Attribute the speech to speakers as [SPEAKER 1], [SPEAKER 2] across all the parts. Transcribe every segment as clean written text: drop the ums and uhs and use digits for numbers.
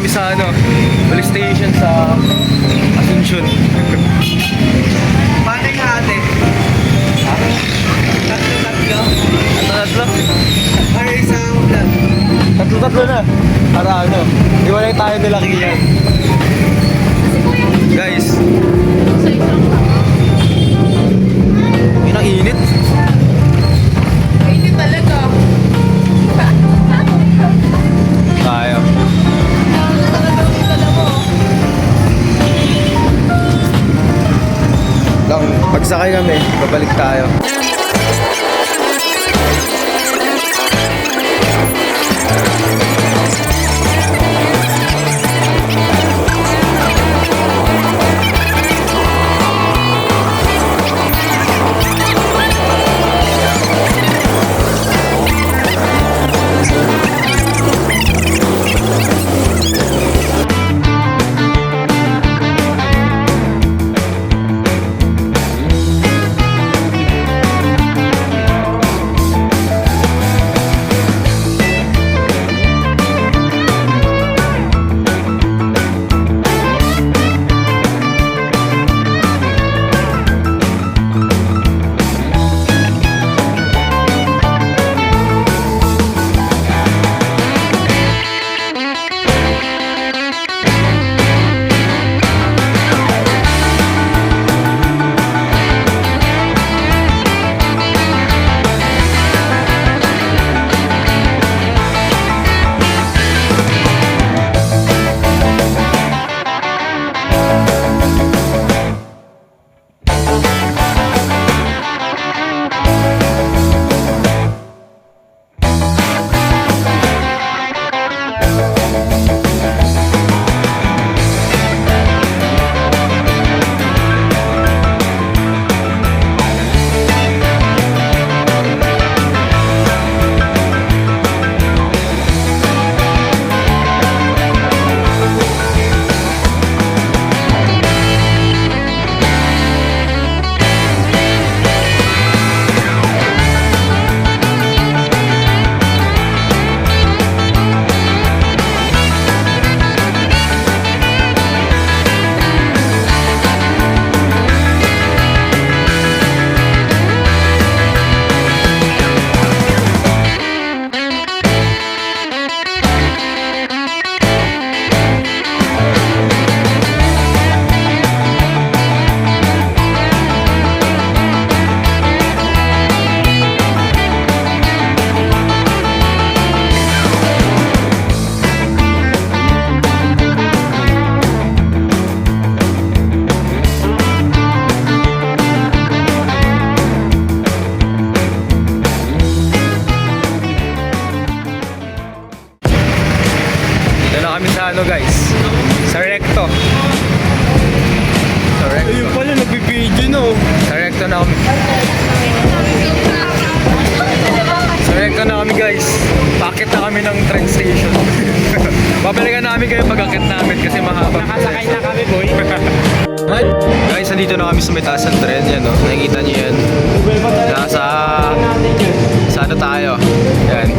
[SPEAKER 1] kami sa police station sa Asuncion.
[SPEAKER 2] Paano yung ate?
[SPEAKER 1] Ha?
[SPEAKER 2] Tatlo-tatlo?
[SPEAKER 1] Tatlo?
[SPEAKER 2] Or isang vlog?
[SPEAKER 1] Tatlo na. Para iwalay tayo nila kiyan. Guys. Yun ang init.
[SPEAKER 3] Hindi talaga.
[SPEAKER 1] Tayo. Lang, pagsakay kami, babalik tayo. Guys, sa Recto. Sa Recto.
[SPEAKER 2] Ayun pala, nagbibideo na oh.
[SPEAKER 1] Sa Recto na kami. Sa Recto na kami guys. Paakit na kami ng train station. Babalikan namin kayo pag-akit namin kasi mahaba.
[SPEAKER 2] Nakasakay na kami, boy.
[SPEAKER 1] Guys, nandito na kami sa may taas ng tren. Yan o, nakikita nyo yan. Nasa... Sa tayo. Yan.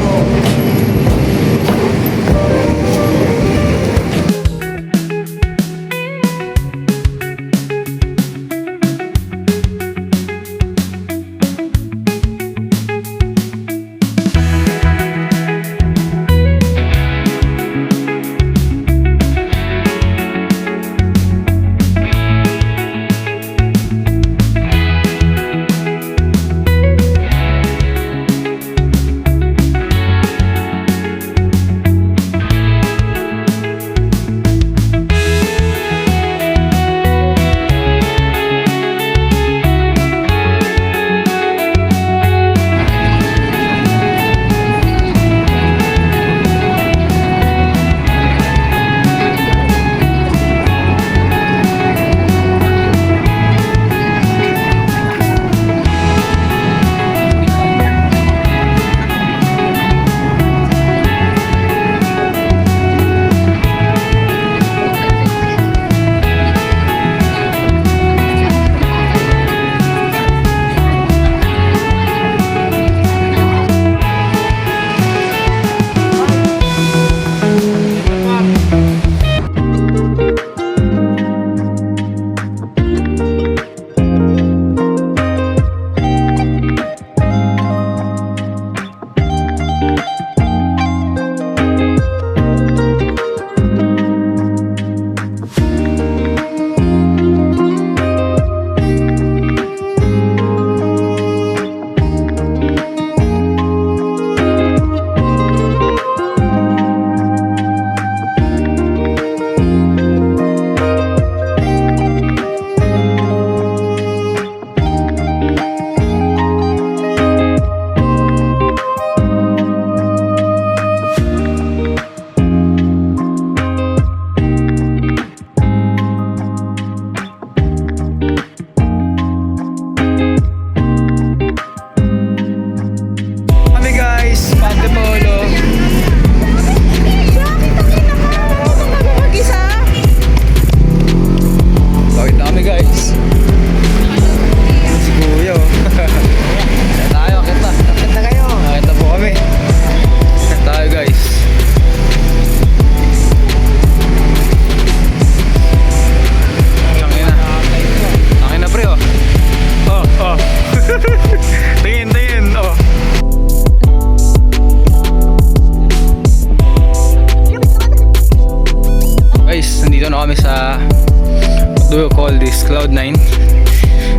[SPEAKER 1] Cloud9.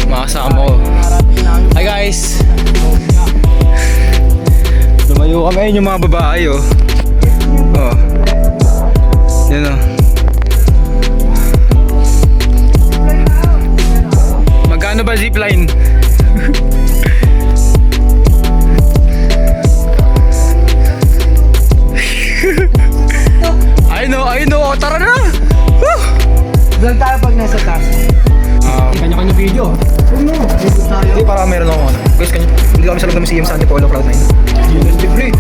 [SPEAKER 1] Makasama ko. Hi guys! Lumayo kami. Ayun yung mga babae oh. Oh. Yan oh. Magkano ba zipline? I know, tara na! Woo!
[SPEAKER 2] Vlog tayo pag nasa taas.
[SPEAKER 1] Kanya-kanya video. Hindi, para meron ako ano. Guys, hindi kami sa loob ng museum sa Antipolo Cloud9. Libre!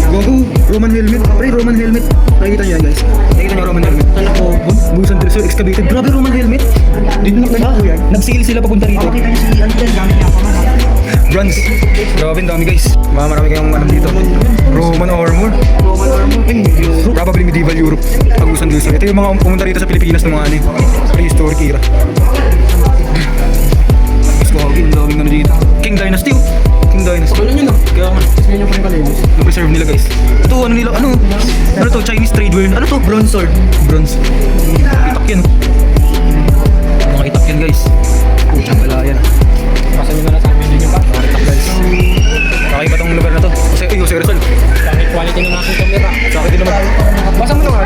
[SPEAKER 1] Gogo! Roman helmet. Pre, Roman helmet. Nakikita nyo yan guys. Nakikita nyo Roman helmet. Busan Terso, excavated. Grabe Roman helmet. Dito na nag-sale sila papunta rito.
[SPEAKER 2] Makita niyo si ano dyan, gamit niya ako na.
[SPEAKER 1] Bronze. Grabe, ang dami guys. Marami kayong alam dito. Roman armor. Probably medieval Europe. Pag-usan Terso. Ito yung mga pumunta rito sa Pilipinas ng mga ano. Prehistoric era. Mas kawagin, ang daming ano dito. King Dynasty oh. King Dynasty. Wala nyo na. Kaya nga. Sige nyo pa rin kalimos. Na-preserve nila guys. Ito ano nila, ano to, Chinese tradeware. Ano to? Bronze sword. Bronze. Itak yan. Mga itak yan guys. Pucha, wala yan.
[SPEAKER 2] Pasan nyo na lang sa video nyo pa.
[SPEAKER 1] Mga itak guys. Kakaiba tong lugar na to. Kasi, Jose Rizal.
[SPEAKER 2] Dahil quality ng aking camera.
[SPEAKER 1] Sa akin din naman.
[SPEAKER 2] Basa mo na nga.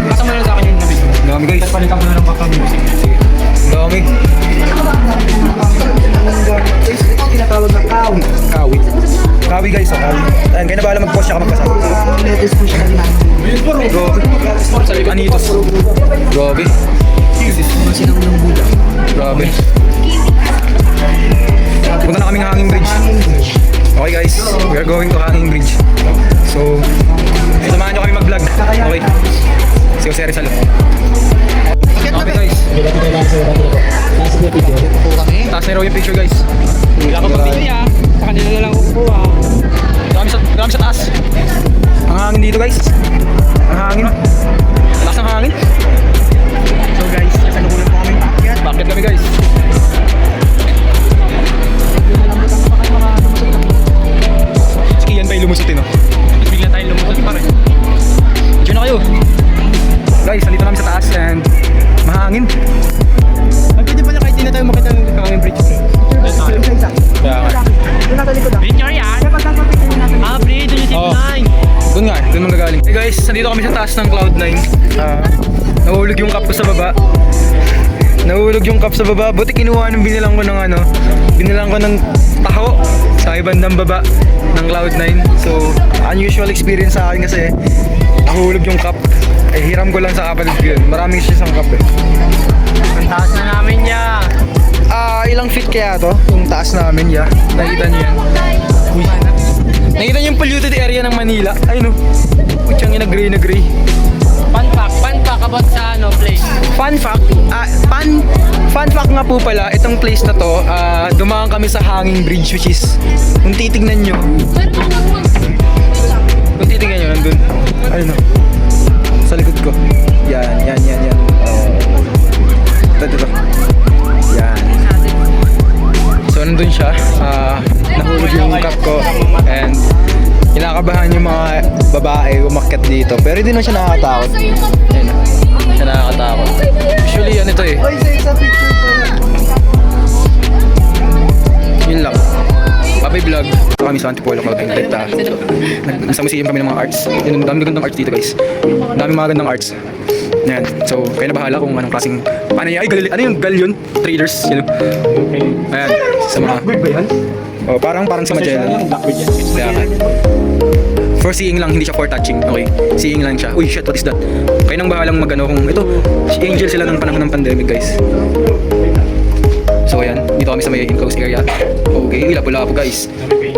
[SPEAKER 2] Basa mo na lang sa akin yung video.
[SPEAKER 1] Ang dami guys.
[SPEAKER 2] Palitan ko na lang baka music. Sige.
[SPEAKER 1] Ang dami.
[SPEAKER 2] Ito tinatawag na kawi.
[SPEAKER 1] Kawi. Kawi guys, oh, kawi. Ayan, kaya na bahala mag-post siya ka magkasama.
[SPEAKER 2] Lettuce po siya kanina.
[SPEAKER 1] Grabe. Anitos. Grabe.
[SPEAKER 2] Sinang ng Buddha.
[SPEAKER 1] Grabe. Punta na kaming Hanging Bridge. Okay guys, we are going to Hanging Bridge. So, samahan nyo kami mag-vlog. Okay. Si Jose Rizal. Okay guys. Taas na raw yung picture guys.
[SPEAKER 2] Wala ka pabili ah. Sa kanila na lang kukuha.
[SPEAKER 1] Dami sa taas. Ang hangin dito guys. Ang hangin. Lakas ng hangin.
[SPEAKER 2] So guys, kasalukuyan po kami paakyat.
[SPEAKER 1] Bakit kami guys? Skiyan pa yung lumusutin no?
[SPEAKER 2] Bigla tayo lumusot pa rin.
[SPEAKER 1] Diyan na kayo. Guys, nandito kami sa taas and mahangin.
[SPEAKER 2] Pwede pala kahit di na tayo makita ng Hanging Bridge. Isa-isa.
[SPEAKER 1] Kaya nga.
[SPEAKER 2] Doon natin likod ah.
[SPEAKER 3] Picture yan?
[SPEAKER 2] Kaya pagkakapitin mo natin.
[SPEAKER 3] Ah, pre, doon yung
[SPEAKER 1] Oo.
[SPEAKER 3] zipline.
[SPEAKER 1] Doon nga, doon manggagaling. Hey guys, nandito kami sa taas ng Cloud9. Nahulog yung cup ko sa baba. Nahulog yung cup sa baba. Buti kinuha nung binilang ko ng ano. Binilang ko ng taho sa ibandang baba ng Cloud9. So, unusual experience sa akin kasi nahulog yung cup. Eh, hiram ko lang sa kapatid ko yun. Maraming siya isang cup eh.
[SPEAKER 3] Ang taas na namin yan.
[SPEAKER 1] Ilang feet kaya to? Yung taas namin, yeah. Nakita niyo yan. Uy. Nakita niyo yung polluted area ng Manila? Ayun oh. Putsang ina, gray na gray.
[SPEAKER 3] Fun fact about sa ano, place.
[SPEAKER 1] Fun fact, fun fact nga po pala, itong place na to, dumaan kami sa Hanging Bridge which is, kung titignan nyo, nandun. Ayun o. Sa likod ko. Yan. Ito. Yan. So nandun siya, nahulog yung cup ko and kinakabahan yung mga babae umakyat dito. Pero hindi na siya nakakatakot. Yan. Siya nakakatakot. Usually yan ito eh.
[SPEAKER 2] Oy, isa picture po.
[SPEAKER 1] Yun lang. Babay vlog. Ito kami sa Antipolo Cloud9. Nasa museum kami ng mga arts. Yun, ang dami gandang arts dito guys. Ang dami mga gandang arts. Yan. So, kayo na bahala kung anong klaseng... Paano yan? Ay, ano yung galleon? Traders. Yun. Ayan. Sa mga...
[SPEAKER 2] Blackbird ba yan?
[SPEAKER 1] Oh, parang sa Magellan.
[SPEAKER 2] Blackbird yan.
[SPEAKER 1] Kaya ka. For seeing lang, hindi siya for touching. Okay. Seeing lang siya. Uy, shit, what is that? Kayo nang bahalang magano kung ito. Si Angel sila ng panahon ng pandemic guys. So ayan, dito kami sa may enclosed area. Okay, lapu-lapu guys.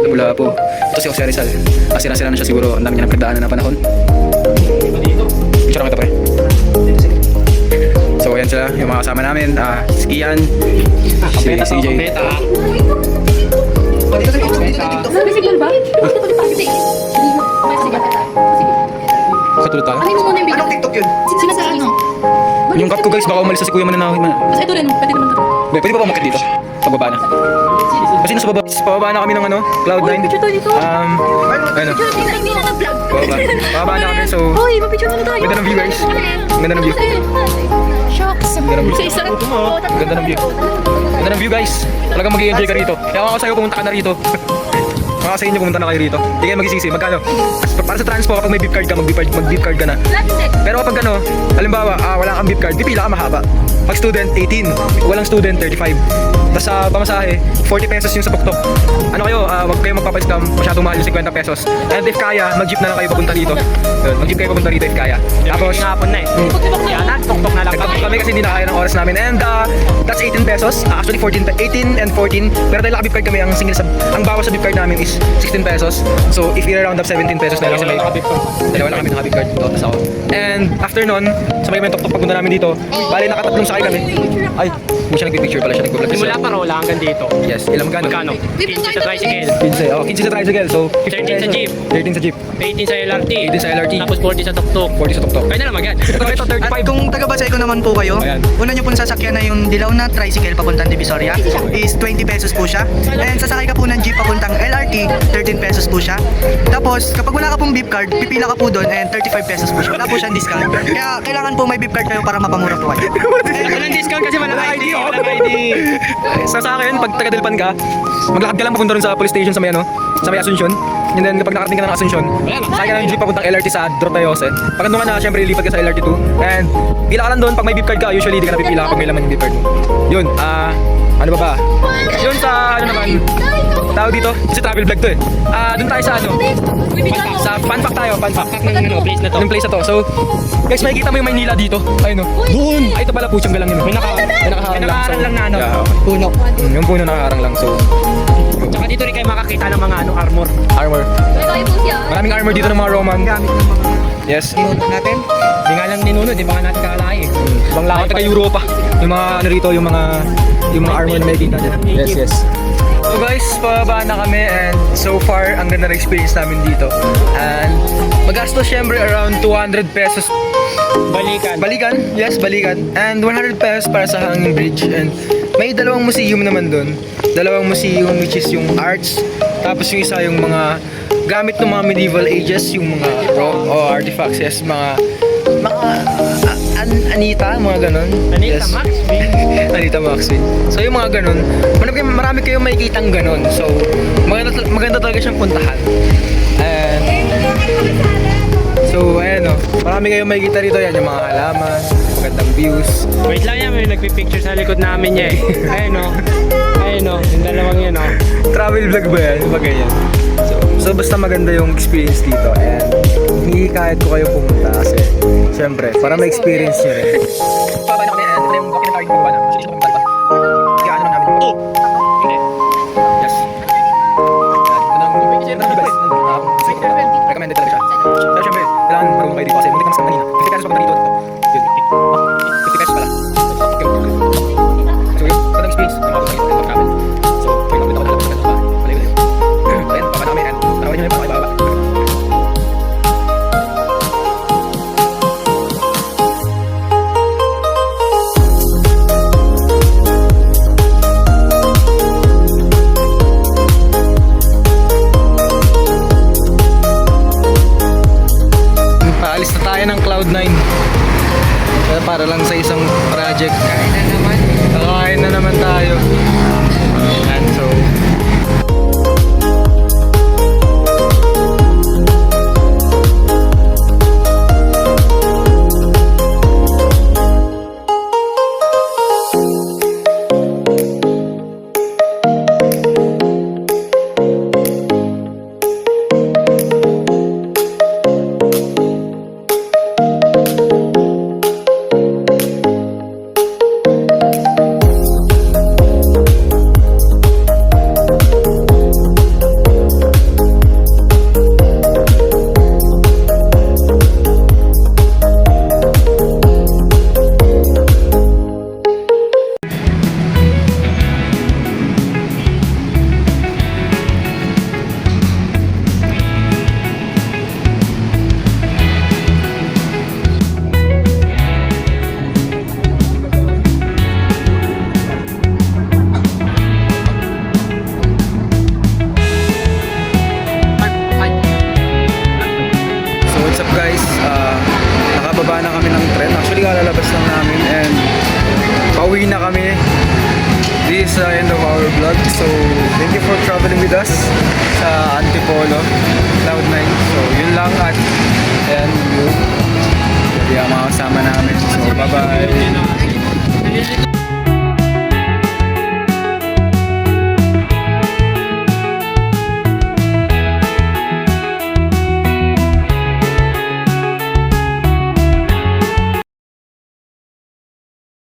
[SPEAKER 1] Lapu-lapu. Ito si Jose Rizal. Sira-sira na siya siguro. Ang dami niya nagpagdaanan ng panahon. Picture lang ito pre. So ayan sila, yung mga kasama namin. Skian, si CJ.
[SPEAKER 4] Nabisigal ba? Sige.
[SPEAKER 1] Katulad tayo.
[SPEAKER 4] Ano mo muna yung video?
[SPEAKER 2] Anong TikTok yun?
[SPEAKER 4] Sino sa ano?
[SPEAKER 1] Yung cup ko guys, baka umalis sa si Kuya Mananawin man.
[SPEAKER 4] Basta ito rin, pwede naman ito.
[SPEAKER 1] Pwede ba umakit dito? Pagbaba na.
[SPEAKER 4] Sige.
[SPEAKER 1] Kasi nasa pababa na kami ng ano, Cloud9.
[SPEAKER 4] Picture tayo dito.
[SPEAKER 1] Ano?
[SPEAKER 4] Hindi na nag-vlog.
[SPEAKER 1] Pababa na kami, so
[SPEAKER 4] Uy, mapicture muna tayo.
[SPEAKER 1] Ganda ng view, guys. Ganda ng view.
[SPEAKER 4] Shocks.
[SPEAKER 1] Ganda ng view.
[SPEAKER 4] Isa-isa.
[SPEAKER 1] Ganda ng view. Ganda ng view, guys. Talagang mag-i-enjoy ka rito. Kaya ako sa'yo pumunta ka na rito. Mga sa inyo pumunta na kayo rito. Hindi kayo magsisisi. Magkano? Para sa transpo, kapag may beep card ka, mag-beep card ka na. Pero kapag ano, halimbawa, wala kang beep card, pipila ka mahaba. Pag student, 18. Walang student, 35. Tapos sa pamasahe, 40 pesos yung sa tuktok. Ano kayo, wag kayo magpapaskam, masyadong mahal yung 50 pesos. And if kaya, mag-jeep na lang kayo papunta dito. Yun, mag-jeep kayo papunta dito if kaya. Tapos,
[SPEAKER 3] hapon na eh. Kaya nagtok-tok na lang
[SPEAKER 1] nagtapos kami kasi hindi na kaya ng oras namin. And that's 18 pesos. Actually 18 and 14. Pero dahil naka-beep card kami, ang bawas sa beep card namin is 16 pesos. So if i-round up 17 pesos na lang sa may dalawa lang kami naka-beep card dito. Tapos ako. And after nun, sabay kami tok-tok pagpunta namin dito. Bali nakatatlong sakay kami. Ay, hindi siya nagpipicture pala, siya nagpo-vlog.
[SPEAKER 3] Simula pa wala hanggang dito.
[SPEAKER 1] Yes, ilang magkano?
[SPEAKER 3] Magkano? 15 sa tricycle.
[SPEAKER 1] 15. Oh, 15 sa tricycle. So
[SPEAKER 3] 13 sa jeep.
[SPEAKER 1] 13 sa jeep.
[SPEAKER 3] 18 sa LRT.
[SPEAKER 1] 18 sa LRT.
[SPEAKER 3] Tapos 40 sa tok-tok.
[SPEAKER 1] 40 sa tok-tok.
[SPEAKER 3] Kaya na lang agad.
[SPEAKER 1] Ito 35.
[SPEAKER 5] At kung taga-Baseco naman po kayo,
[SPEAKER 1] Ayan.
[SPEAKER 5] una nyo pong sasakyan na yung dilaw na tricycle papuntang Divisoria is 20 pesos po siya. And sasakay ka po ng jeep papuntang LRT, 13 pesos po siya. Tapos kapag wala ka pong beep card, pipila ka po doon and 35 pesos po siya. Wala po siyang discount. Kaya kailangan po may beep card kayo para mapamura po kayo.
[SPEAKER 3] Walang discount kasi walang ID. Walang ID.
[SPEAKER 1] Sa akin, pag taga-Delpan ka, maglakad ka lang papunta rin sa police station sa may ano, sa may Asuncion. And then kapag nakarating ka ng Asuncion, sakay ka ng jeep papuntang LRT sa Drotayose. Pag andun ka na, syempre lilipat ka sa LRT2. And pila ka lang doon, pag may beep card ka, usually di ka na pipila kapag may laman yung beep card mo. Yun, ano ba ba? Yun sa ano naman, tao dito, kasi travel vlog to eh. Doon tayo sa ano, sa fun fact tayo, fun fact.
[SPEAKER 3] Ng ano, place na to.
[SPEAKER 1] Yung place na to. So, guys, makikita mo yung Maynila dito. Ayun no. Doon! Ay, ito pala pusyang galang yun. May nakaharang lang.
[SPEAKER 3] nakaharang lang na ano.
[SPEAKER 1] Yeah, okay.
[SPEAKER 5] Puno.
[SPEAKER 1] Yung puno nakaharang lang. So,
[SPEAKER 3] Tsaka dito rin kayo makakita ng mga ano armor.
[SPEAKER 1] armor. Maraming armor dito ng mga Roman.
[SPEAKER 5] Gamit ng mga
[SPEAKER 1] Yes.
[SPEAKER 5] unit natin.
[SPEAKER 3] Hindi nga lang ninunod, di ba nga natin kakalaki eh.
[SPEAKER 1] Ibang lakad taga Europa. Yung mga ano rito, yung mga armor na makikita dyan. Yes, yes. So guys, pababa na kami and so far, ang ganda na experience namin dito. And magastos syempre around 200 pesos
[SPEAKER 3] Balikan.
[SPEAKER 1] balikan, yes, balikan. And 100 pesos para sa hanging bridge. And may dalawang museum naman doon. Dalawang museum which is yung arts. Tapos yung isa yung mga gamit ng mga medieval ages, yung mga artifacts, yes, mga Anita, mga ganon.
[SPEAKER 3] Anita
[SPEAKER 1] Yes.
[SPEAKER 3] Maxwell.
[SPEAKER 1] Anita Maxwell. So yung mga ganon, marami kayong makikitang ganon. So maganda talaga siyang puntahan. And so ayan o, marami kayong makikita rito, yan yung mga halaman, magandang views.
[SPEAKER 3] Wait lang yan, may nagpipicture sa likod namin niya eh. Ayun o. Ayun o, yung dalawang yan o.
[SPEAKER 1] Travel vlog ba yan? Diba ganyan? So basta maganda yung experience dito and hinihikayat ko kayo pumunta kasi syempre, para ma-experience nyo rin. Pababa na kami and ito na yung walking and target pababa na. Actually, dito kami pababa. Kaya ano lang namin. Oh! Hindi. Yes. Recommended talaga siya. Pero syempre, kailangan marunong kayo dito kasi muntik na mas kanina. 50 pesos pag dito. Yun. 50 pesos pala. So yun, magandang experience. Yung mga travel. So, kaya kami ako talaga magandang ba? Baliw-baliw. Ayan, pababa na kami and tawarin nyo yung mga ibaba. Uuwi na kami. This is the end of our vlog. So, thank you for traveling with us sa Antipolo, Cloud9. So, yun lang at ayan, yun. Yung mga kasama namin. So, bye-bye.